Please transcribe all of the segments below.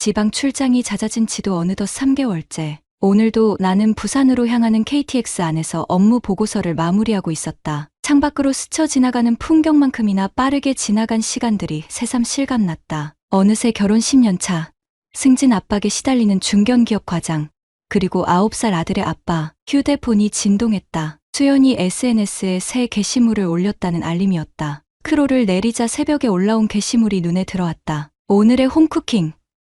지방 출장이 잦아진 지도 어느덧 3개월째. 오늘도 나는 부산으로 향하는 KTX 안에서 업무 보고서를 마무리하고 있었다. 창밖으로 스쳐 지나가는 풍경만큼이나 빠르게 지나간 시간들이 새삼 실감났다. 어느새 결혼 10년 차, 승진 압박에 시달리는 중견기업 과장, 그리고 9살 아들의 아빠. 휴대폰이 진동했다. 수연이 SNS에 새 게시물을 올렸다는 알림이었다. 크로를 내리자 새벽에 올라온 게시물이 눈에 들어왔다. 오늘의 홈쿠킹.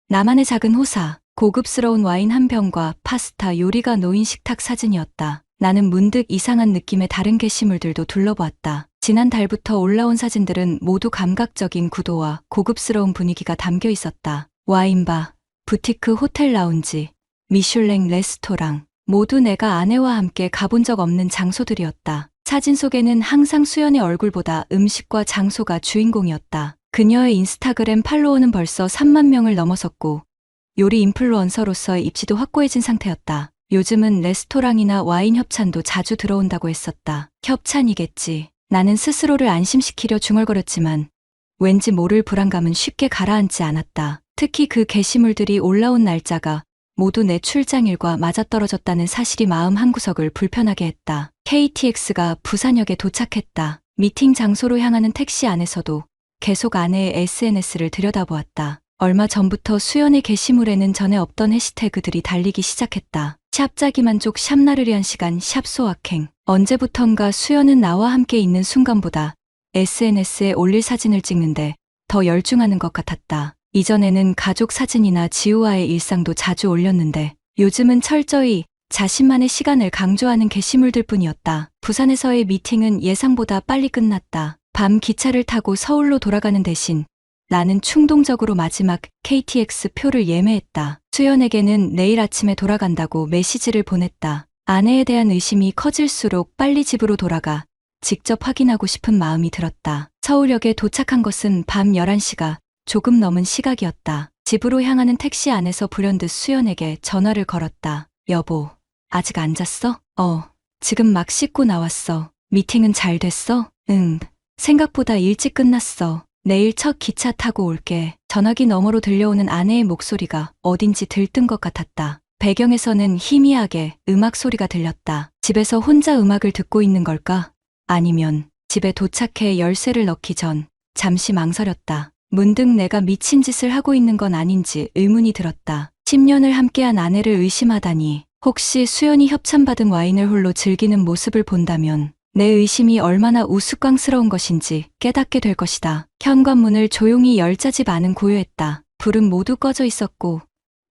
나만의 작은 호사. 고급스러운 와인 한 병과 파스타 요리가 놓인 식탁 사진이었다. 나는 문득 이상한 느낌의 다른 게시물들도 둘러보았다. 지난 달부터 올라온 사진들은 모두 감각적인 구도와 고급스러운 분위기가 담겨 있었다. 와인바, 부티크 호텔 라운지, 미슐랭 레스토랑, 모두 내가 아내와 함께 가본 적 없는 장소들이었다. 사진 속에는 항상 수연의 얼굴보다 음식과 장소가 주인공이었다. 그녀의 인스타그램 팔로워는 벌써 3만 명을 넘어섰고 요리 인플루언서로서의 입지도 확고해진 상태였다. 요즘은 레스토랑이나 와인 협찬도 자주 들어온다고 했었다. 협찬이겠지. 나는 스스로를 안심시키려 중얼거렸지만 왠지 모를 불안감은 쉽게 가라앉지 않았다. 특히 그 게시물들이 올라온 날짜가 모두 내 출장일과 맞아떨어졌다는 사실이 마음 한구석을 불편하게 했다. KTX가 부산역에 도착했다. 미팅 장소로 향하는 택시 안에서도 계속 아내의 SNS를 들여다보았다. 얼마 전부터 수연의 게시물에는 전에 없던 해시태그들이 달리기 시작했다. 샵자기만족, 샵나르리한 시간, 샵소확행. 언제부턴가 수연은 나와 함께 있는 순간보다 SNS에 올릴 사진을 찍는데 더 열중하는 것 같았다. 이전에는 가족 사진이나 지우와의 일상도 자주 올렸는데 요즘은 철저히 자신만의 시간을 강조하는 게시물들 뿐이었다. 부산에서의 미팅은 예상보다 빨리 끝났다. 밤 기차를 타고 서울로 돌아가는 대신 나는 충동적으로 마지막 KTX 표를 예매했다. 수연에게는 내일 아침에 돌아간다고 메시지를 보냈다. 아내에 대한 의심이 커질수록 빨리 집으로 돌아가 직접 확인하고 싶은 마음이 들었다. 서울역에 도착한 것은 밤 11시가 조금 넘은 시각이었다. 집으로 향하는 택시 안에서 불현듯 수연에게 전화를 걸었다. 여보, 아직 안 잤어? 지금 막 씻고 나왔어. 미팅은 잘 됐어? 응. 생각보다 일찍 끝났어. 내일 첫 기차 타고 올게. 전화기 너머로 들려오는 아내의 목소리가 어딘지 들뜬 것 같았다. 배경에서는 희미하게 음악 소리가 들렸다. 집에서 혼자 음악을 듣고 있는 걸까? 아니면 집에 도착해 열쇠를 넣기 전 잠시 망설였다. 문득 내가 미친 짓을 하고 있는 건 아닌지 의문이 들었다. 10년을 함께한 아내를 의심하다니. 혹시 수연이 협찬받은 와인을 홀로 즐기는 모습을 본다면 내 의심이 얼마나 우스꽝스러운 것인지 깨닫게 될 것이다. 현관문을 조용히 열자 집 안은 고요했다. 불은 모두 꺼져 있었고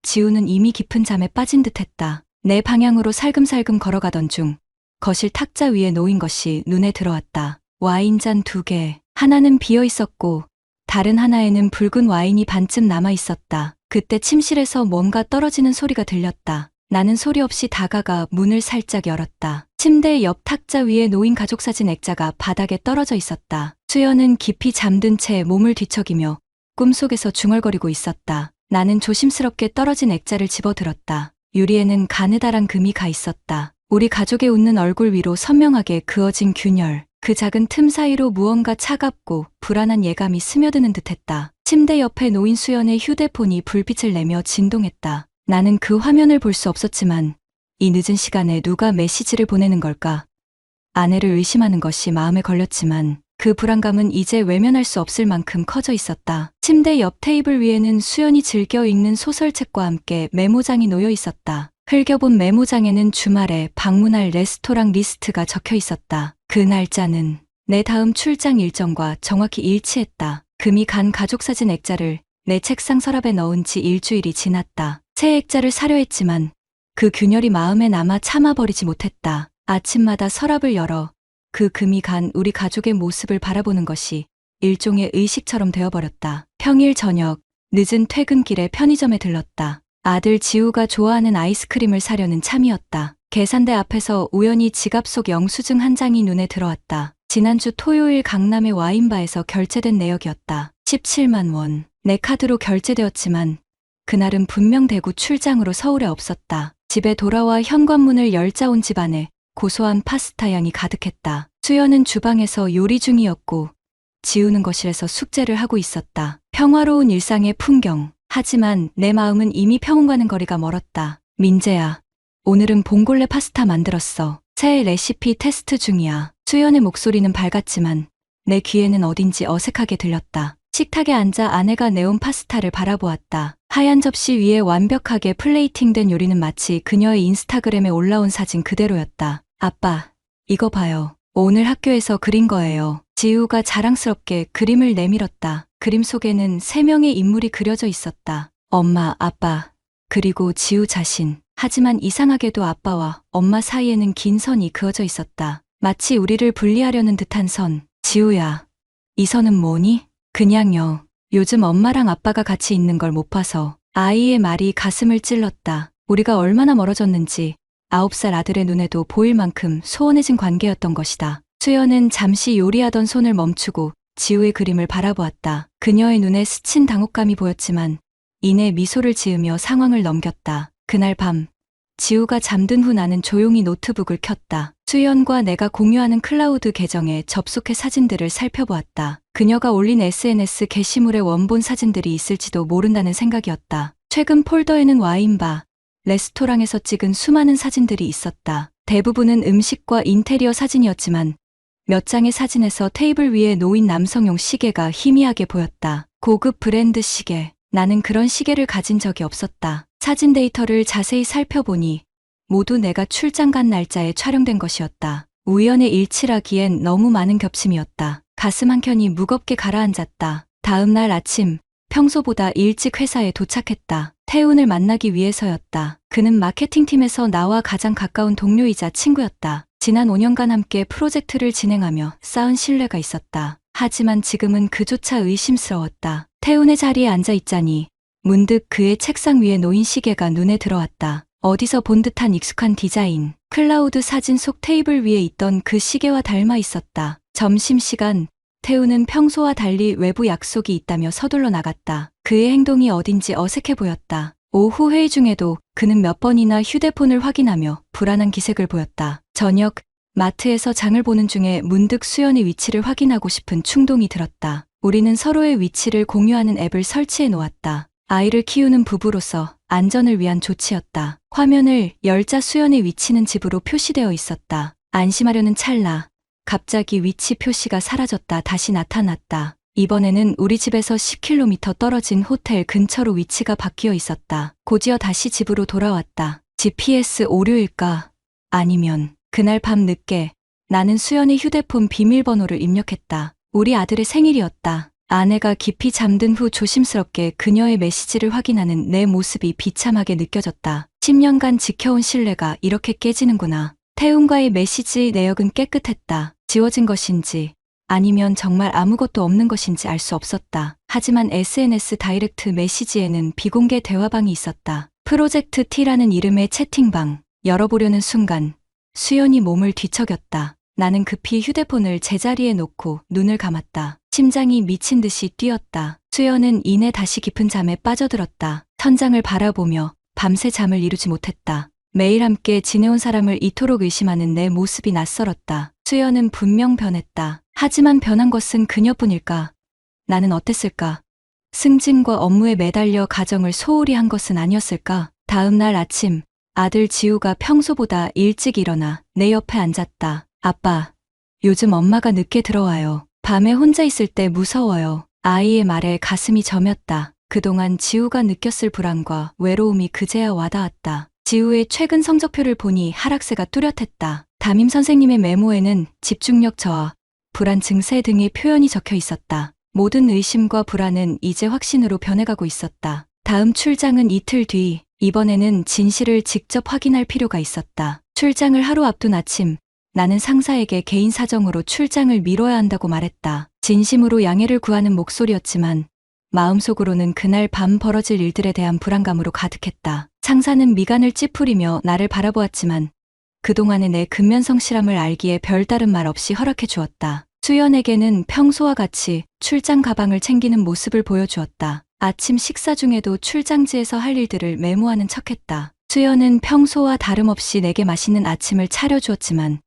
지우는 이미 깊은 잠에 빠진 듯했다. 내 방향으로 살금살금 걸어가던 중 거실 탁자 위에 놓인 것이 눈에 들어왔다. 와인잔 2개. 하나는 비어 있었고 다른 하나에는 붉은 와인이 반쯤 남아 있었다. 그때 침실에서 뭔가 떨어지는 소리가 들렸다. 나는 소리 없이 다가가 문을 살짝 열었다. 침대 옆 탁자 위에 놓인 가족사진 액자가 바닥에 떨어져 있었다. 수연은 깊이 잠든 채 몸을 뒤척이며 꿈속에서 중얼거리고 있었다. 나는 조심스럽게 떨어진 액자를 집어들었다. 유리에는 가느다란 금이 가 있었다. 우리 가족의 웃는 얼굴 위로 선명하게 그어진 균열. 그 작은 틈 사이로 무언가 차갑고 불안한 예감이 스며드는 듯했다. 침대 옆에 놓인 수연의 휴대폰이 불빛을 내며 진동했다. 나는 그 화면을 볼 수 없었지만 이 늦은 시간에 누가 메시지를 보내는 걸까? 아내를 의심하는 것이 마음에 걸렸지만 그 불안감은 이제 외면할 수 없을 만큼 커져 있었다. 침대 옆 테이블 위에는 수연이 즐겨 읽는 소설책과 함께 메모장이 놓여 있었다. 흘겨본 메모장에는 주말에 방문할 레스토랑 리스트가 적혀 있었다. 그 날짜는 내 다음 출장 일정과 정확히 일치했다. 금이 간 가족사진 액자를 내 책상 서랍에 넣은 지 일주일이 지났다. 새 액자를 사려 했지만 그 균열이 마음에 남아 참아버리지 못했다. 아침마다 서랍을 열어 그 금이 간 우리 가족의 모습을 바라보는 것이 일종의 의식처럼 되어버렸다. 평일 저녁 늦은 퇴근길에 편의점에 들렀다. 아들 지우가 좋아하는 아이스크림을 사려는 참이었다. 계산대 앞에서 우연히 지갑 속 영수증 한 장이 눈에 들어왔다. 지난주 토요일 강남의 와인바에서 결제된 내역이었다. 17만 원. 내 카드로 결제되었지만 그날은 분명 대구 출장으로 서울에 없었다. 집에 돌아와 현관문을 열자 온 집안에 고소한 파스타 향이 가득했다. 수연은 주방에서 요리 중이었고 지우는 거실에서 숙제를 하고 있었다. 평화로운 일상의 풍경, 하지만 내 마음은 이미 평온과는 거리가 멀었다. 민재야, 오늘은 봉골레 파스타 만들었어. 새 레시피 테스트 중이야. 수연의 목소리는 밝았지만 내 귀에는 어딘지 어색하게 들렸다. 식탁에 앉아 아내가 내온 파스타를 바라보았다. 하얀 접시 위에 완벽하게 플레이팅된 요리는 마치 그녀의 인스타그램에 올라온 사진 그대로였다. 아빠, 이거 봐요. 오늘 학교에서 그린 거예요. 지우가 자랑스럽게 그림을 내밀었다. 그림 속에는 3명의 인물이 그려져 있었다. 엄마, 아빠, 그리고 지우 자신. 하지만 이상하게도 아빠와 엄마 사이에는 긴 선이 그어져 있었다. 마치 우리를 분리하려는 듯한 선. 지우야, 이 선은 뭐니? 그냥요. 요즘 엄마랑 아빠가 같이 있는 걸 못 봐서. 아이의 말이 가슴을 찔렀다. 우리가 얼마나 멀어졌는지 9살 아들의 눈에도 보일 만큼 소원해진 관계였던 것이다. 수연은 잠시 요리하던 손을 멈추고 지우의 그림을 바라보았다. 그녀의 눈에 스친 당혹감이 보였지만 이내 미소를 지으며 상황을 넘겼다. 그날 밤, 지우가 잠든 후 나는 조용히 노트북을 켰다. 수연과 내가 공유하는 클라우드 계정에 접속해 사진들을 살펴보았다. 그녀가 올린 SNS 게시물에 원본 사진들이 있을지도 모른다는 생각이었다. 최근 폴더에는 와인바, 레스토랑에서 찍은 수많은 사진들이 있었다. 대부분은 음식과 인테리어 사진이었지만 몇 장의 사진에서 테이블 위에 놓인 남성용 시계가 희미하게 보였다. 고급 브랜드 시계. 나는 그런 시계를 가진 적이 없었다. 사진 데이터를 자세히 살펴보니 모두 내가 출장 간 날짜에 촬영된 것이었다. 우연의 일치라기엔 너무 많은 겹침이었다. 가슴 한켠이 무겁게 가라앉았다. 다음 날 아침, 평소보다 일찍 회사에 도착했다. 태훈을 만나기 위해서였다. 그는 마케팅팀에서 나와 가장 가까운 동료이자 친구였다. 지난 5년간 함께 프로젝트를 진행하며 쌓은 신뢰가 있었다. 하지만 지금은 그조차 의심스러웠다. 태훈의 자리에 앉아 있자니 문득 그의 책상 위에 놓인 시계가 눈에 들어왔다. 어디서 본 듯한 익숙한 디자인. 클라우드 사진 속 테이블 위에 있던 그 시계와 닮아 있었다. 점심시간, 태훈은 평소와 달리 외부 약속이 있다며 서둘러 나갔다. 그의 행동이 어딘지 어색해 보였다. 오후 회의 중에도 그는 몇 번이나 휴대폰을 확인하며 불안한 기색을 보였다. 저녁, 마트에서 장을 보는 중에 문득 수연의 위치를 확인하고 싶은 충동이 들었다. 우리는 서로의 위치를 공유하는 앱을 설치해 놓았다. 아이를 키우는 부부로서 안전을 위한 조치였다. 화면을 열자 수연의 위치는 집으로 표시되어 있었다. 안심하려는 찰나, 갑자기 위치 표시가 사라졌다 다시 나타났다. 이번에는 우리 집에서 10km 떨어진 호텔 근처로 위치가 바뀌어 있었다. 곧이어 다시 집으로 돌아왔다. GPS 오류일까? 아니면 그날 밤 늦게 나는 수연의 휴대폰 비밀번호를 입력했다. 우리 아들의 생일이었다. 아내가 깊이 잠든 후 조심스럽게 그녀의 메시지를 확인하는 내 모습이 비참하게 느껴졌다. 10년간 지켜온 신뢰가 이렇게 깨지는구나. 태훈과의 메시지 내역은 깨끗했다. 지워진 것인지 아니면 정말 아무것도 없는 것인지 알 수 없었다. 하지만 SNS 다이렉트 메시지에는 비공개 대화방이 있었다. 프로젝트 T라는 이름의 채팅방. 열어보려는 순간 수연이 몸을 뒤척였다. 나는 급히 휴대폰을 제자리에 놓고 눈을 감았다. 심장이 미친 듯이 뛰었다. 수연은 이내 다시 깊은 잠에 빠져들었다. 천장을 바라보며 밤새 잠을 이루지 못했다. 매일 함께 지내온 사람을 이토록 의심하는 내 모습이 낯설었다. 수연은 분명 변했다. 하지만 변한 것은 그녀뿐일까? 나는 어땠을까? 승진과 업무에 매달려 가정을 소홀히 한 것은 아니었을까? 다음 날 아침, 아들 지우가 평소보다 일찍 일어나 내 옆에 앉았다. 아빠, 요즘 엄마가 늦게 들어와요. 밤에 혼자 있을 때 무서워요. 아이의 말에 가슴이 저몄다. 그동안 지우가 느꼈을 불안과 외로움이 그제야 와닿았다. 지우의 최근 성적표를 보니 하락세가 뚜렷했다. 담임 선생님의 메모에는 집중력 저하, 불안 증세 등의 표현이 적혀 있었다. 모든 의심과 불안은 이제 확신으로 변해가고 있었다. 다음 출장은 이틀 뒤, 이번에는 진실을 직접 확인할 필요가 있었다. 출장을 하루 앞둔 아침, 나는 상사에게 개인 사정으로 출장을 미뤄야 한다고 말했다. 진심으로 양해를 구하는 목소리였지만 마음속으로는 그날 밤 벌어질 일들에 대한 불안감으로 가득했다. 상사는 미간을 찌푸리며 나를 바라보았지만 그동안의 내 근면성실함을 알기에 별다른 말 없이 허락해 주었다. 수연에게는 평소와 같이 출장 가방을 챙기는 모습을 보여주었다. 아침 식사 중에도 출장지에서 할 일들을 메모하는 척했다. 수연은 평소와 다름없이 내게 맛있는 아침을 차려주었지만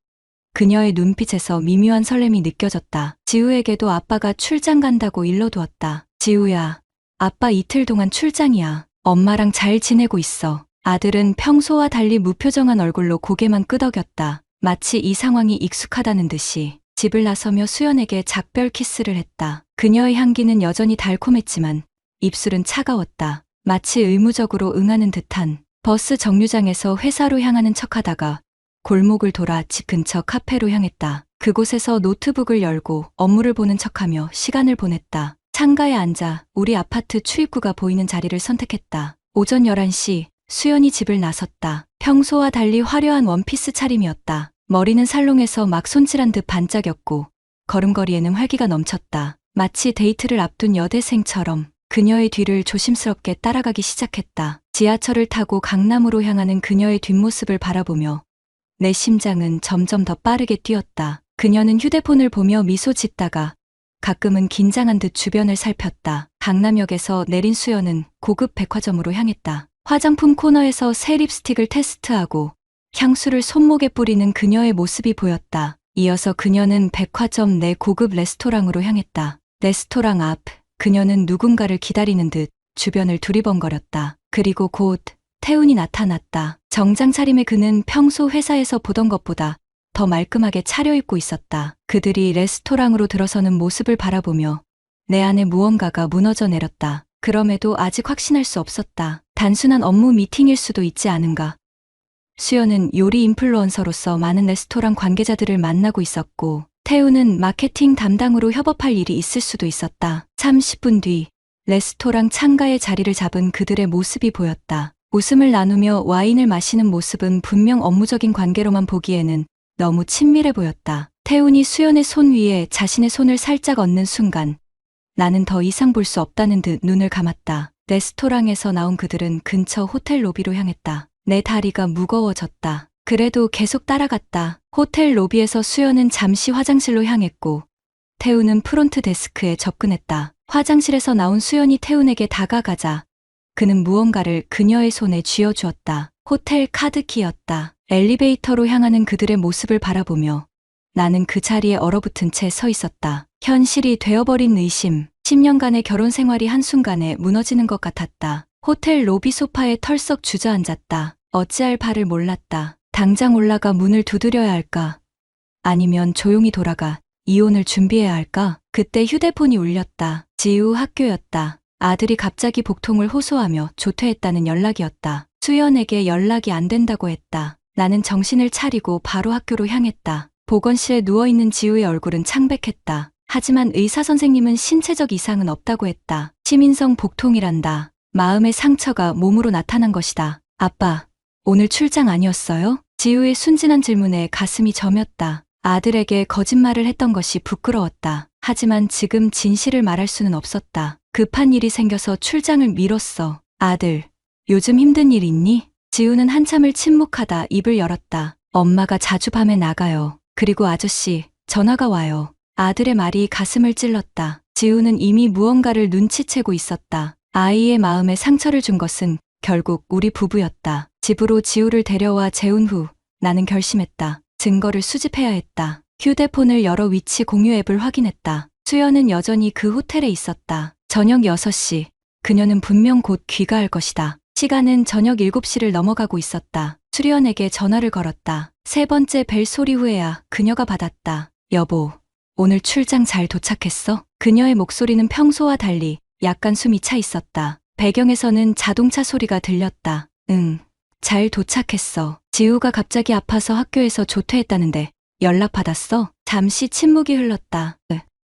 그녀의 눈빛에서 미묘한 설렘이 느껴졌다. 지우에게도 아빠가 출장 간다고 일러두었다. 지우야, 아빠 이틀 동안 출장이야. 엄마랑 잘 지내고 있어. 아들은 평소와 달리 무표정한 얼굴로 고개만 끄덕였다. 마치 이 상황이 익숙하다는 듯이 집을 나서며 수연에게 작별 키스를 했다. 그녀의 향기는 여전히 달콤했지만 입술은 차가웠다. 마치 의무적으로 응하는 듯한. 버스 정류장에서 회사로 향하는 척하다가 골목을 돌아 집 근처 카페로 향했다. 그곳에서 노트북을 열고 업무를 보는 척하며 시간을 보냈다. 창가에 앉아 우리 아파트 출입구가 보이는 자리를 선택했다. 오전 11시 수연이 집을 나섰다. 평소와 달리 화려한 원피스 차림이었다. 머리는 살롱에서 막 손질한 듯 반짝였고 걸음걸이에는 활기가 넘쳤다. 마치 데이트를 앞둔 여대생처럼 그녀의 뒤를 조심스럽게 따라가기 시작했다. 지하철을 타고 강남으로 향하는 그녀의 뒷모습을 바라보며 내 심장은 점점 더 빠르게 뛰었다. 그녀는 휴대폰을 보며 미소 짓다가 가끔은 긴장한 듯 주변을 살폈다. 강남역에서 내린 수연은 고급 백화점으로 향했다. 화장품 코너에서 새 립스틱을 테스트하고 향수를 손목에 뿌리는 그녀의 모습이 보였다. 이어서 그녀는 백화점 내 고급 레스토랑으로 향했다. 레스토랑 앞, 그녀는 누군가를 기다리는 듯 주변을 두리번거렸다. 그리고 곧 태훈이 나타났다. 정장 차림의 그는 평소 회사에서 보던 것보다 더 말끔하게 차려입고 있었다. 그들이 레스토랑으로 들어서는 모습을 바라보며 내 안에 무언가가 무너져 내렸다. 그럼에도 아직 확신할 수 없었다. 단순한 업무 미팅일 수도 있지 않은가. 수연은 요리 인플루언서로서 많은 레스토랑 관계자들을 만나고 있었고 태우는 마케팅 담당으로 협업할 일이 있을 수도 있었다. 30분 뒤 레스토랑 창가에 자리를 잡은 그들의 모습이 보였다. 웃음을 나누며 와인을 마시는 모습은 분명 업무적인 관계로만 보기에는 너무 친밀해 보였다. 태훈이 수연의 손 위에 자신의 손을 살짝 얹는 순간 나는 더 이상 볼 수 없다는 듯 눈을 감았다. 레스토랑에서 나온 그들은 근처 호텔 로비로 향했다. 내 다리가 무거워졌다. 그래도 계속 따라갔다. 호텔 로비에서 수연은 잠시 화장실로 향했고 태훈은 프론트 데스크에 접근했다. 화장실에서 나온 수연이 태훈에게 다가가자 그는 무언가를 그녀의 손에 쥐어주었다. 호텔 카드키였다. 엘리베이터로 향하는 그들의 모습을 바라보며 나는 그 자리에 얼어붙은 채 서 있었다. 현실이 되어버린 의심, 10년간의 결혼 생활이 한순간에 무너지는 것 같았다. 호텔 로비 소파에 털썩 주저앉았다. 어찌할 바를 몰랐다. 당장 올라가 문을 두드려야 할까? 아니면 조용히 돌아가 이혼을 준비해야 할까? 그때 휴대폰이 울렸다. 지우 학교였다. 아들이 갑자기 복통을 호소하며 조퇴했다는 연락이었다. 수연에게 연락이 안 된다고 했다. 나는 정신을 차리고 바로 학교로 향했다. 보건실에 누워있는 지우의 얼굴은 창백했다. 하지만 의사 선생님은 신체적 이상은 없다고 했다. 시민성 복통이란다. 마음의 상처가 몸으로 나타난 것이다. 아빠, 오늘 출장 아니었어요? 지우의 순진한 질문에 가슴이 저몄다. 아들에게 거짓말을 했던 것이 부끄러웠다. 하지만 지금 진실을 말할 수는 없었다. 급한 일이 생겨서 출장을 미뤘어. 아들, 요즘 힘든 일 있니? 지우는 한참을 침묵하다 입을 열었다. 엄마가 자주 밤에 나가요. 그리고 아저씨, 전화가 와요. 아들의 말이 가슴을 찔렀다. 지우는 이미 무언가를 눈치채고 있었다. 아이의 마음에 상처를 준 것은 결국 우리 부부였다. 집으로 지우를 데려와 재운 후 나는 결심했다. 증거를 수집해야 했다. 휴대폰을 열어 위치 공유 앱을 확인했다. 수연은 여전히 그 호텔에 있었다. 저녁 6시. 그녀는 분명 곧 귀가할 것이다. 시간은 저녁 7시를 넘어가고 있었다. 수연에게 전화를 걸었다. 세 번째 벨 소리 후에야 그녀가 받았다. 여보, 오늘 출장 잘 도착했어? 그녀의 목소리는 평소와 달리 약간 숨이 차 있었다. 배경에서는 자동차 소리가 들렸다. 응, 잘 도착했어. 지우가 갑자기 아파서 학교에서 조퇴했다는데 연락 받았어? 잠시 침묵이 흘렀다.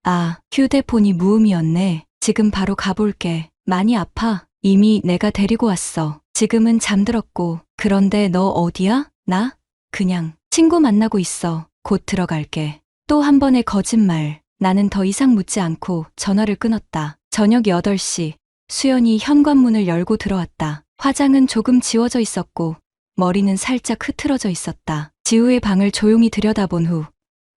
아, 휴대폰이 무음이었네. 지금 바로 가볼게. 많이 아파? 이미 내가 데리고 왔어. 지금은 잠들었고. 그런데 너 어디야? 나? 그냥 친구 만나고 있어. 곧 들어갈게. 또 한 번의 거짓말. 나는 더 이상 묻지 않고 전화를 끊었다. 저녁 8시. 수연이 현관문을 열고 들어왔다. 화장은 조금 지워져 있었고 머리는 살짝 흐트러져 있었다. 지우의 방을 조용히 들여다본 후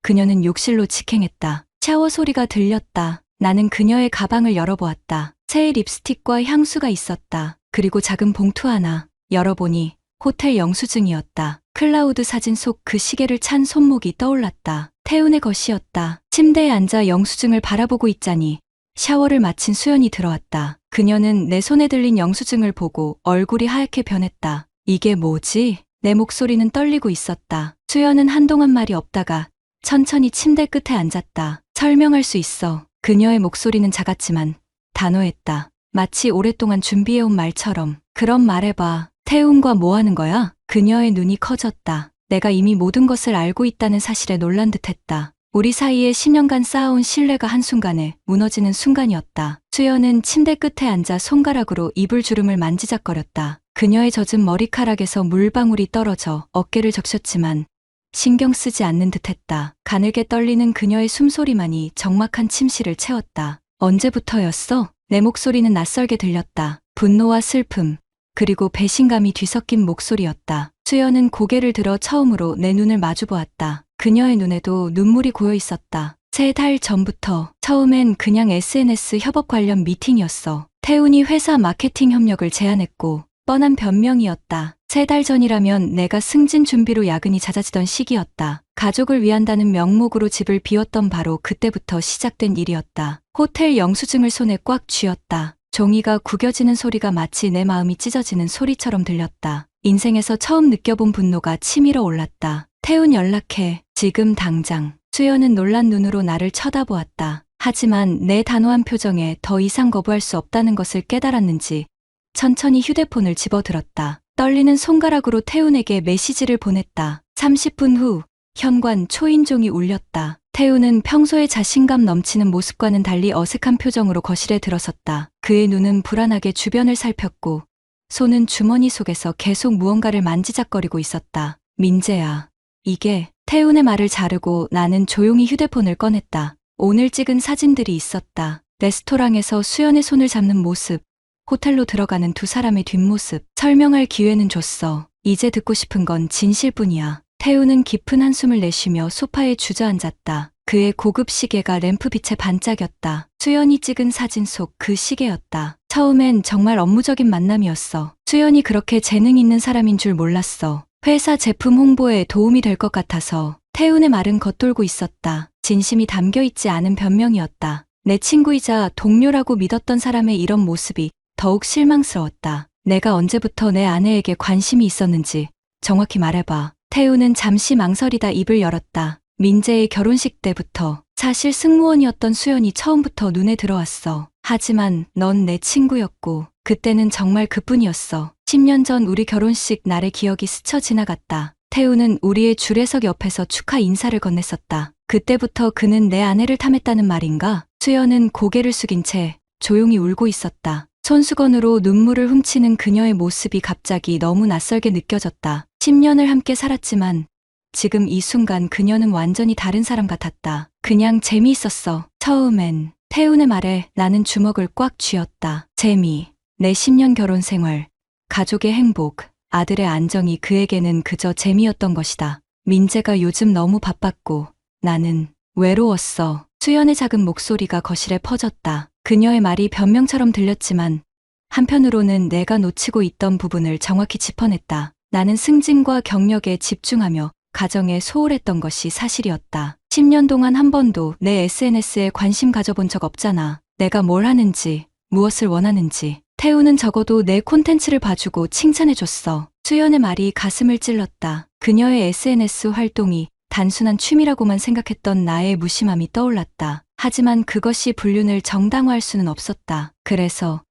그녀는 욕실로 직행했다. 샤워 소리가 들렸다. 나는 그녀의 가방을 열어보았다. 새 립스틱과 향수가 있었다. 그리고 작은 봉투 하나. 열어보니 호텔 영수증이었다. 클라우드 사진 속 그 시계를 찬 손목이 떠올랐다. 태훈의 것이었다. 침대에 앉아 영수증을 바라보고 있자니 샤워를 마친 수연이 들어왔다. 그녀는 내 손에 들린 영수증을 보고 얼굴이 하얗게 변했다. 이게 뭐지? 내 목소리는 떨리고 있었다. 수연은 한동안 말이 없다가 천천히 침대 끝에 앉았다. 설명할 수 있어. 그녀의 목소리는 작았지만 단호했다. 마치 오랫동안 준비해온 말처럼. 그럼 말해봐. 태훈과 뭐 하는 거야? 그녀의 눈이 커졌다. 내가 이미 모든 것을 알고 있다는 사실에 놀란 듯했다. 우리 사이에 10년간 쌓아온 신뢰가 한순간에 무너지는 순간이었다. 수연은 침대 끝에 앉아 손가락으로 이불 주름을 만지작거렸다. 그녀의 젖은 머리카락에서 물방울이 떨어져 어깨를 적셨지만 신경 쓰지 않는 듯했다. 가늘게 떨리는 그녀의 숨소리만이 적막한 침실을 채웠다. 언제부터였어? 내 목소리는 낯설게 들렸다. 분노와 슬픔, 그리고 배신감이 뒤섞인 목소리였다. 수연은 고개를 들어 처음으로 내 눈을 마주보았다. 그녀의 눈에도 눈물이 고여 있었다. 3달 전부터. 처음엔 그냥 SNS 협업 관련 미팅이었어. 태훈이 회사 마케팅 협력을 제안했고 뻔한 변명이었다. 3달 전이라면 내가 승진 준비로 야근이 잦아지던 시기였다. 가족을 위한다는 명목으로 집을 비웠던 바로 그때부터 시작된 일이었다. 호텔 영수증을 손에 꽉 쥐었다. 종이가 구겨지는 소리가 마치 내 마음이 찢어지는 소리처럼 들렸다. 인생에서 처음 느껴본 분노가 치밀어 올랐다. 태훈 연락해. 지금 당장. 수연은 놀란 눈으로 나를 쳐다보았다. 하지만 내 단호한 표정에 더 이상 거부할 수 없다는 것을 깨달았는지 천천히 휴대폰을 집어들었다. 떨리는 손가락으로 태훈에게 메시지를 보냈다. 30분 후 현관 초인종이 울렸다. 태훈은 평소의 자신감 넘치는 모습과는 달리 어색한 표정으로 거실에 들어섰다. 그의 눈은 불안하게 주변을 살폈고 손은 주머니 속에서 계속 무언가를 만지작거리고 있었다. 민재야. 이게. 태훈의 말을 자르고 나는 조용히 휴대폰을 꺼냈다. 오늘 찍은 사진들이 있었다. 레스토랑에서 수연의 손을 잡는 모습, 호텔로 들어가는 두 사람의 뒷모습. 설명할 기회는 줬어. 이제 듣고 싶은 건 진실뿐이야. 태훈은 깊은 한숨을 내쉬며 소파에 주저앉았다. 그의 고급 시계가 램프빛에 반짝였다. 수연이 찍은 사진 속 그 시계였다. 처음엔 정말 업무적인 만남이었어. 수연이 그렇게 재능 있는 사람인 줄 몰랐어. 회사 제품 홍보에 도움이 될 것 같아서. 태훈의 말은 겉돌고 있었다. 진심이 담겨있지 않은 변명이었다. 내 친구이자 동료라고 믿었던 사람의 이런 모습이 더욱 실망스러웠다. 내가 언제부터 내 아내에게 관심이 있었는지 정확히 말해봐. 태훈은 잠시 망설이다 입을 열었다. 민재의 결혼식 때부터. 사실 승무원이었던 수연이 처음부터 눈에 들어왔어. 하지만 넌 내 친구였고 그때는 정말 그뿐이었어. 10년 전 우리 결혼식 날의 기억이 스쳐 지나갔다. 태훈은 우리의 줄에석 옆에서 축하 인사를 건넸었다. 그때부터 그는 내 아내를 탐했다는 말인가? 수연은 고개를 숙인 채 조용히 울고 있었다. 손수건으로 눈물을 훔치는 그녀의 모습이 갑자기 너무 낯설게 느껴졌다. 10년을 함께 살았지만 지금 이 순간 그녀는 완전히 다른 사람 같았다. 그냥 재미있었어. 처음엔. 태훈의 말에 나는 주먹을 꽉 쥐었다. 재미. 내 10년 결혼 생활. 가족의 행복. 아들의 안정이 그에게는 그저 재미였던 것이다. 민재가 요즘 너무 바빴고 나는 외로웠어. 수연의 작은 목소리가 거실에 퍼졌다. 그녀의 말이 변명처럼 들렸지만 한편으로는 내가 놓치고 있던 부분을 정확히 짚어냈다. 나는 승진과 경력에 집중하며 가정에 소홀했던 것이 사실이었다. 10년 동안 한 번도 내 SNS에 관심 가져본 적 없잖아. 내가 뭘 하는지, 무엇을 원하는지. 태훈은 적어도 내 콘텐츠를 봐주고 칭찬해줬어. 수연의 말이 가슴을 찔렀다. 그녀의 SNS 활동이 단순한 취미라고만 생각했던 나의 무심함이 떠올랐다. 하지만 그것이 불륜을 정당화할 수는 없었다. 그래서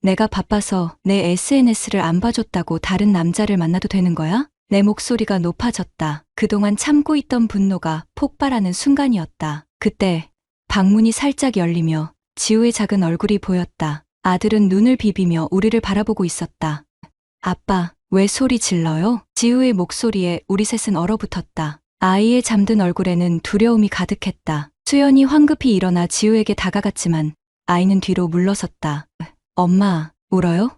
내가 바빠서 내 SNS를 안 봐줬다고 다른 남자를 만나도 되는 거야? 내 목소리가 높아졌다. 그동안 참고 있던 분노가 폭발하는 순간이었다. 그때 방문이 살짝 열리며 지우의 작은 얼굴이 보였다. 아들은 눈을 비비며 우리를 바라보고 있었다. 아빠, 왜 소리 질러요? 지우의 목소리에 우리 셋은 얼어붙었다. 아이의 잠든 얼굴에는 두려움이 가득했다. 수연이 황급히 일어나 지우에게 다가갔지만 아이는 뒤로 물러섰다. 엄마, 울어요?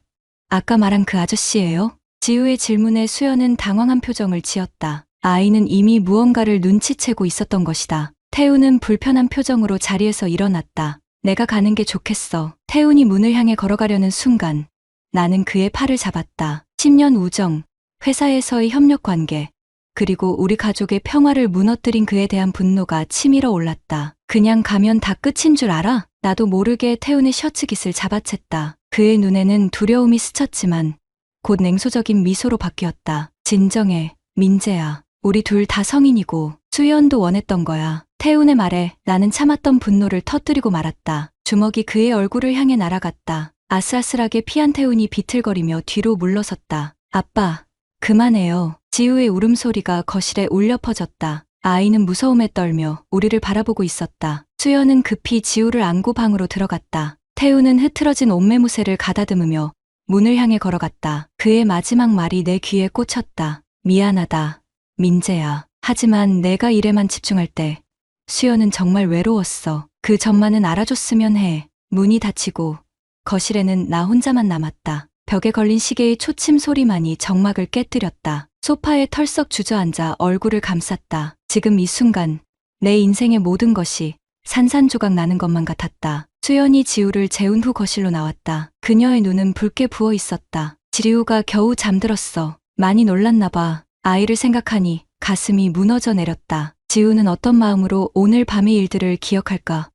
아까 말한 그 아저씨예요? 지우의 질문에 수연은 당황한 표정을 지었다. 아이는 이미 무언가를 눈치채고 있었던 것이다. 태훈은 불편한 표정으로 자리에서 일어났다. 내가 가는 게 좋겠어. 태훈이 문을 향해 걸어가려는 순간 나는 그의 팔을 잡았다. 10년 우정, 회사에서의 협력 관계, 그리고 우리 가족의 평화를 무너뜨린 그에 대한 분노가 치밀어 올랐다. 그냥 가면 다 끝인 줄 알아? 나도 모르게 태훈의 셔츠 깃을 잡아챘다. 그의 눈에는 두려움이 스쳤지만 곧 냉소적인 미소로 바뀌었다. 진정해, 민재야. 우리 둘 다 성인이고 수연도 원했던 거야. 태훈의 말에 나는 참았던 분노를 터뜨리고 말았다. 주먹이 그의 얼굴을 향해 날아갔다. 아슬아슬하게 피한 태훈이 비틀거리며 뒤로 물러섰다. 아빠, 그만해요. 지우의 울음소리가 거실에 울려 퍼졌다. 아이는 무서움에 떨며 우리를 바라보고 있었다. 수연은 급히 지우를 안고 방으로 들어갔다. 태훈은 흐트러진 옷매무새를 가다듬으며 문을 향해 걸어갔다. 그의 마지막 말이 내 귀에 꽂혔다. 미안하다, 민재야. 하지만 내가 일에만 집중할 때 수연은 정말 외로웠어. 그 점만은 알아줬으면 해. 문이 닫히고 거실에는 나 혼자만 남았다. 벽에 걸린 시계의 초침 소리만이 정막을 깨뜨렸다. 소파에 털썩 주저앉아 얼굴을 감쌌다. 지금 이 순간 내 인생의 모든 것이 산산조각 나는 것만 같았다. 수연이 지우를 재운 후 거실로 나왔다. 그녀의 눈은 붉게 부어 있었다. 지우가 겨우 잠들었어. 많이 놀랐나 봐. 아이를 생각하니 가슴이 무너져 내렸다. 지우는 어떤 마음으로 오늘 밤의 일들을 기억할까?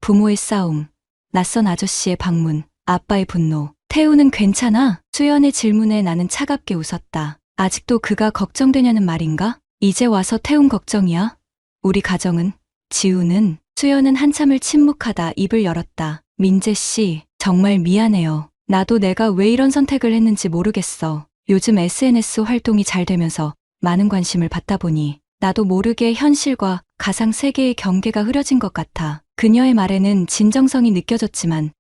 부모의 싸움, 낯선 아저씨의 방문, 아빠의 분노. 태우는 괜찮아? 수연의 질문에 나는 차갑게 웃었다. 아직도 그가 걱정되냐는 말인가? 이제 와서 태운 걱정이야? 우리 가정은? 지우는? 수연은 한참을 침묵하다 입을 열었다. 민재 씨, 정말 미안해요. 나도 내가 왜 이런 선택을 했는지 모르겠어. 요즘 SNS 활동이 잘 되면서 많은 관심을 받다 보니 나도 모르게 현실과 가상 세계의 경계가 흐려진 것 같아. 그녀의 말에는 진정성이 느껴졌지만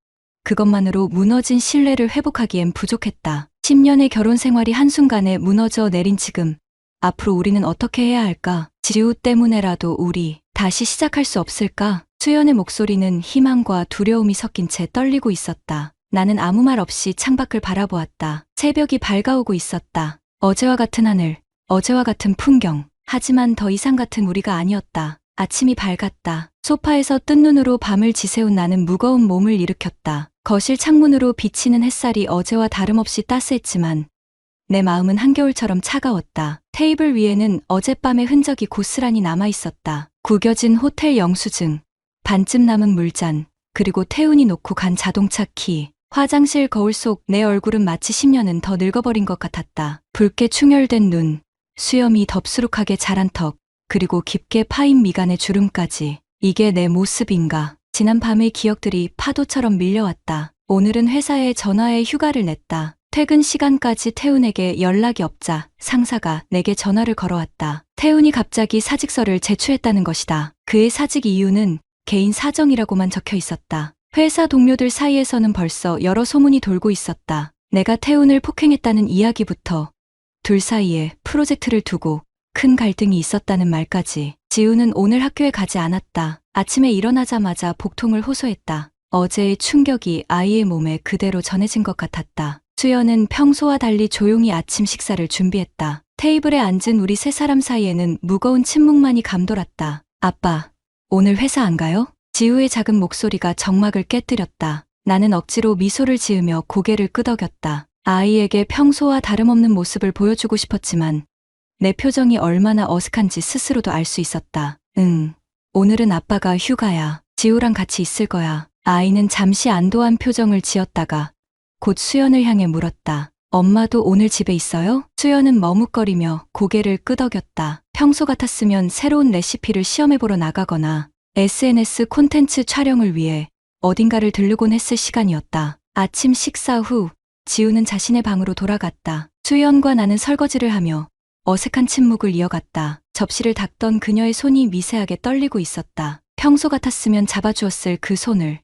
그것만으로 무너진 신뢰를 회복하기엔 부족했다. 10년의 결혼 생활이 한순간에 무너져 내린 지금, 앞으로 우리는 어떻게 해야 할까? 지우 때문에라도 우리 다시 시작할 수 없을까? 수연의 목소리는 희망과 두려움이 섞인 채 떨리고 있었다. 나는 아무 말 없이 창밖을 바라보았다. 새벽이 밝아오고 있었다. 어제와 같은 하늘, 어제와 같은 풍경. 하지만 더 이상 같은 우리가 아니었다. 아침이 밝았다. 소파에서 뜬 눈으로 밤을 지새운 나는 무거운 몸을 일으켰다. 거실 창문으로 비치는 햇살이 어제와 다름없이 따스했지만 내 마음은 한겨울처럼 차가웠다. 테이블 위에는 어젯밤의 흔적이 고스란히 남아있었다. 구겨진 호텔 영수증, 반쯤 남은 물잔, 그리고 태훈이 놓고 간 자동차 키. 화장실 거울 속 내 얼굴은 마치 10년은 더 늙어버린 것 같았다. 붉게 충혈된 눈, 수염이 덥수룩하게 자란 턱, 그리고 깊게 파인 미간의 주름까지. 이게 내 모습인가? 지난 밤의 기억들이 파도처럼 밀려왔다. 오늘은 회사에 전화해 휴가를 냈다. 퇴근 시간까지 태훈에게 연락이 없자 상사가 내게 전화를 걸어왔다. 태훈이 갑자기 사직서를 제출했다는 것이다. 그의 사직 이유는 개인 사정이라고만 적혀 있었다. 회사 동료들 사이에서는 벌써 여러 소문이 돌고 있었다. 내가 태훈을 폭행했다는 이야기부터 둘 사이에 프로젝트를 두고 큰 갈등이 있었다는 말까지. 지우는 오늘 학교에 가지 않았다. 아침에 일어나자마자 복통을 호소했다. 어제의 충격이 아이의 몸에 그대로 전해진 것 같았다. 수연은 평소와 달리 조용히 아침 식사를 준비했다. 테이블에 앉은 우리 세 사람 사이에는 무거운 침묵만이 감돌았다. 아빠, 오늘 회사 안 가요? 지우의 작은 목소리가 정막을 깨뜨렸다. 나는 억지로 미소를 지으며 고개를 끄덕였다. 아이에게 평소와 다름없는 모습을 보여주고 싶었지만 내 표정이 얼마나 어색한지 스스로도 알 수 있었다. 오늘은 아빠가 휴가야. 지우랑 같이 있을 거야. 아이는 잠시 안도한 표정을 지었다가 곧 수연을 향해 물었다. 엄마도 오늘 집에 있어요? 수연은 머뭇거리며 고개를 끄덕였다. 평소 같았으면 새로운 레시피를 시험해보러 나가거나 SNS 콘텐츠 촬영을 위해 어딘가를 들르곤 했을 시간이었다. 아침 식사 후 지우는 자신의 방으로 돌아갔다. 수연과 나는 설거지를 하며 어색한 침묵을 이어갔다. 접시를 닦던 그녀의 손이 미세하게 떨리고 있었다. 평소 같았으면 잡아주었을 그 손을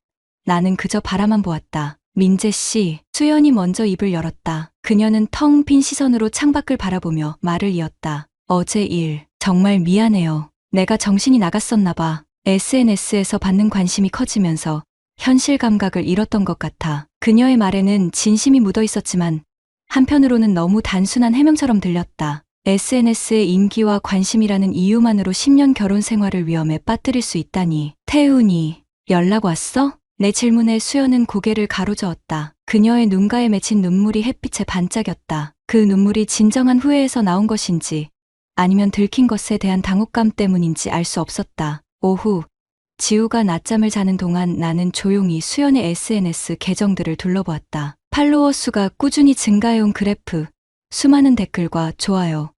나는 그저 바라만 보았다. 민재 씨, 수연이 먼저 입을 열었다. 그녀는 텅 빈 시선으로 창밖을 바라보며 말을 이었다. 어제 일, 정말 미안해요. 내가 정신이 나갔었나 봐. SNS에서 받는 관심이 커지면서 현실 감각을 잃었던 것 같아. 그녀의 말에는 진심이 묻어 있었지만 한편으로는 너무 단순한 해명처럼 들렸다. SNS의 인기와 관심이라는 이유만으로 10년 결혼 생활을 위험에 빠뜨릴 수 있다니. 태훈이 연락 왔어? 내 질문에 수연은 고개를 가로저었다. 그녀의 눈가에 맺힌 눈물이 햇빛에 반짝였다. 그 눈물이 진정한 후회에서 나온 것인지 아니면 들킨 것에 대한 당혹감 때문인지 알 수 없었다. 오후, 지우가 낮잠을 자는 동안 나는 조용히 수연의 SNS 계정들을 둘러보았다. 팔로워 수가 꾸준히 증가해온 그래프, 수많은 댓글과 좋아요,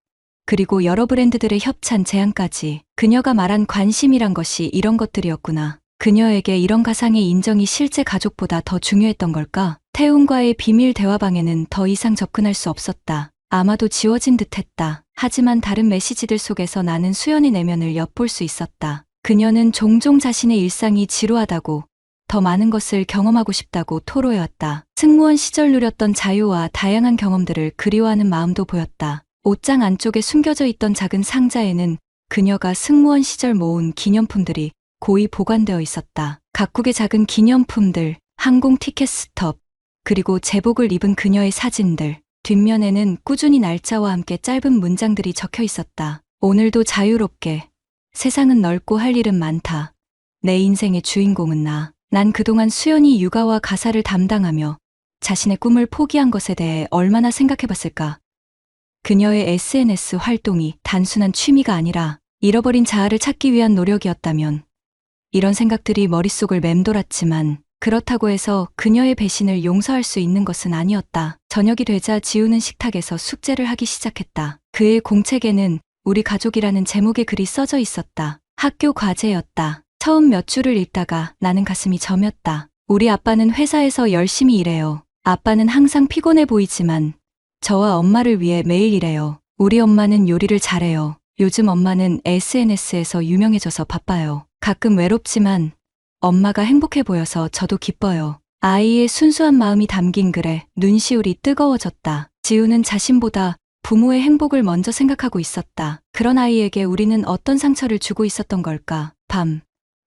그리고 여러 브랜드들의 협찬 제안까지. 그녀가 말한 관심이란 것이 이런 것들이었구나. 그녀에게 이런 가상의 인정이 실제 가족보다 더 중요했던 걸까? 태훈과의 비밀 대화방에는 더 이상 접근할 수 없었다. 아마도 지워진 듯했다. 하지만 다른 메시지들 속에서 나는 수연의 내면을 엿볼 수 있었다. 그녀는 종종 자신의 일상이 지루하다고, 더 많은 것을 경험하고 싶다고 토로해왔다. 승무원 시절 누렸던 자유와 다양한 경험들을 그리워하는 마음도 보였다. 옷장 안쪽에 숨겨져 있던 작은 상자에는 그녀가 승무원 시절 모은 기념품들이 고이 보관되어 있었다. 각국의 작은 기념품들, 항공 티켓 스톱, 그리고 제복을 입은 그녀의 사진들. 뒷면에는 꾸준히 날짜와 함께 짧은 문장들이 적혀 있었다. 오늘도 자유롭게. 세상은 넓고 할 일은 많다. 내 인생의 주인공은 나. 난 그동안 수연이 육아와 가사를 담당하며 자신의 꿈을 포기한 것에 대해 얼마나 생각해봤을까. 그녀의 SNS 활동이 단순한 취미가 아니라 잃어버린 자아를 찾기 위한 노력이었다면, 이런 생각들이 머릿속을 맴돌았지만 그렇다고 해서 그녀의 배신을 용서할 수 있는 것은 아니었다. 저녁이 되자 지우는 식탁에서 숙제를 하기 시작했다. 그의 공책에는 우리 가족이라는 제목의 글이 써져 있었다. 학교 과제였다. 처음 몇 줄을 읽다가 나는 가슴이 저몄다. 우리 아빠는 회사에서 열심히 일해요. 아빠는 항상 피곤해 보이지만 저와 엄마를 위해 매일 일해요. 우리 엄마는 요리를 잘해요. 요즘 엄마는 SNS에서 유명해져서 바빠요. 가끔 외롭지만 엄마가 행복해 보여서 저도 기뻐요. 아이의 순수한 마음이 담긴 글에 눈시울이 뜨거워졌다. 지우는 자신보다 부모의 행복을 먼저 생각하고 있었다. 그런 아이에게 우리는 어떤 상처를 주고 있었던 걸까? 밤,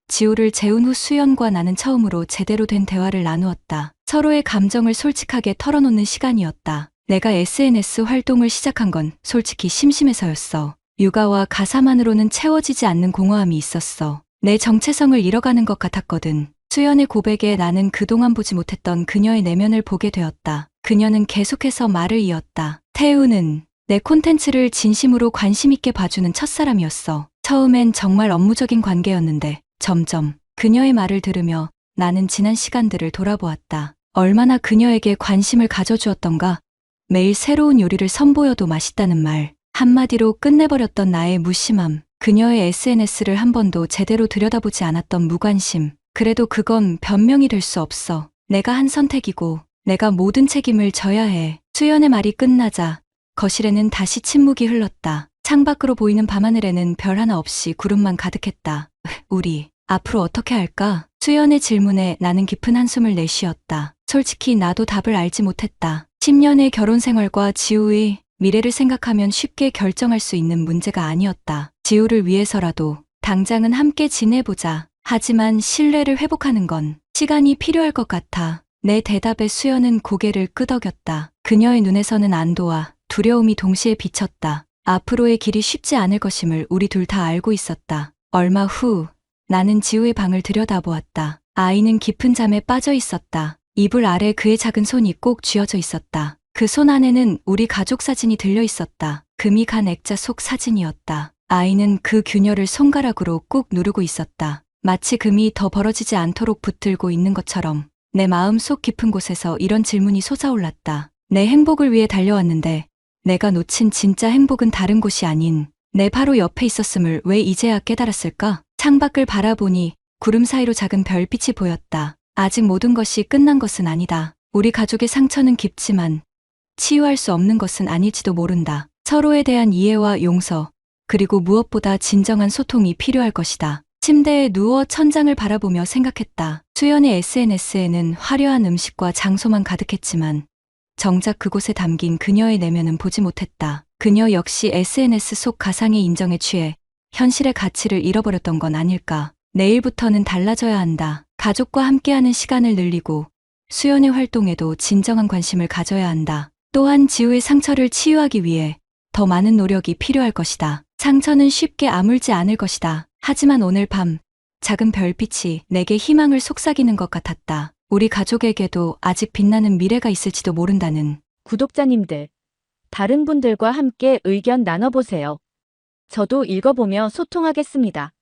지우를 재운 후 수연과 나는 처음으로 제대로 된 대화를 나누었다. 서로의 감정을 솔직하게 털어놓는 시간이었다. 내가 SNS 활동을 시작한 건 솔직히 심심해서였어. 육아와 가사만으로는 채워지지 않는 공허함이 있었어. 내 정체성을 잃어가는 것 같았거든. 수연의 고백에 나는 그동안 보지 못했던 그녀의 내면을 보게 되었다. 그녀는 계속해서 말을 이었다. 태우는 내 콘텐츠를 진심으로 관심 있게 봐주는 첫사람이었어. 처음엔 정말 업무적인 관계였는데 점점 그녀의 말을 들으며 나는 지난 시간들을 돌아보았다. 얼마나 그녀에게 관심을 가져주었던가. 매일 새로운 요리를 선보여도 맛있다는 말 한마디로 끝내버렸던 나의 무심함. 그녀의 SNS를 한 번도 제대로 들여다보지 않았던 무관심. 그래도 그건 변명이 될 수 없어. 내가 한 선택이고 내가 모든 책임을 져야 해. 수연의 말이 끝나자 거실에는 다시 침묵이 흘렀다. 창밖으로 보이는 밤하늘에는 별 하나 없이 구름만 가득했다. 우리 앞으로 어떻게 할까? 수연의 질문에 나는 깊은 한숨을 내쉬었다. 솔직히 나도 답을 알지 못했다. 10년의 결혼 생활과 지우의 미래를 생각하면 쉽게 결정할 수 있는 문제가 아니었다. 지우를 위해서라도 당장은 함께 지내보자. 하지만 신뢰를 회복하는 건 시간이 필요할 것 같아. 내 대답에 수연은 고개를 끄덕였다. 그녀의 눈에서는 안도와 두려움이 동시에 비쳤다. 앞으로의 길이 쉽지 않을 것임을 우리 둘 다 알고 있었다. 얼마 후 나는 지우의 방을 들여다보았다. 아이는 깊은 잠에 빠져 있었다. 이불 아래 그의 작은 손이 꼭 쥐어져 있었다. 그 손 안에는 우리 가족 사진이 들려 있었다. 금이 간 액자 속 사진이었다. 아이는 그 균열을 손가락으로 꾹 누르고 있었다. 마치 금이 더 벌어지지 않도록 붙들고 있는 것처럼. 내 마음 속 깊은 곳에서 이런 질문이 솟아올랐다. 내 행복을 위해 달려왔는데 내가 놓친 진짜 행복은 다른 곳이 아닌 내 바로 옆에 있었음을 왜 이제야 깨달았을까? 창밖을 바라보니 구름 사이로 작은 별빛이 보였다. 아직 모든 것이 끝난 것은 아니다. 우리 가족의 상처는 깊지만 치유할 수 없는 것은 아닐지도 모른다. 서로에 대한 이해와 용서, 그리고 무엇보다 진정한 소통이 필요할 것이다. 침대에 누워 천장을 바라보며 생각했다. 수연의 SNS에는 화려한 음식과 장소만 가득했지만 정작 그곳에 담긴 그녀의 내면은 보지 못했다. 그녀 역시 SNS 속 가상의 인정에 취해 현실의 가치를 잃어버렸던 건 아닐까. 내일부터는 달라져야 한다. 가족과 함께하는 시간을 늘리고 수연의 활동에도 진정한 관심을 가져야 한다. 또한 지우의 상처를 치유하기 위해 더 많은 노력이 필요할 것이다. 상처는 쉽게 아물지 않을 것이다. 하지만 오늘 밤 작은 별빛이 내게 희망을 속삭이는 것 같았다. 우리 가족에게도 아직 빛나는 미래가 있을지도 모른다는. 구독자님들, 다른 분들과 함께 의견 나눠보세요. 저도 읽어보며 소통하겠습니다.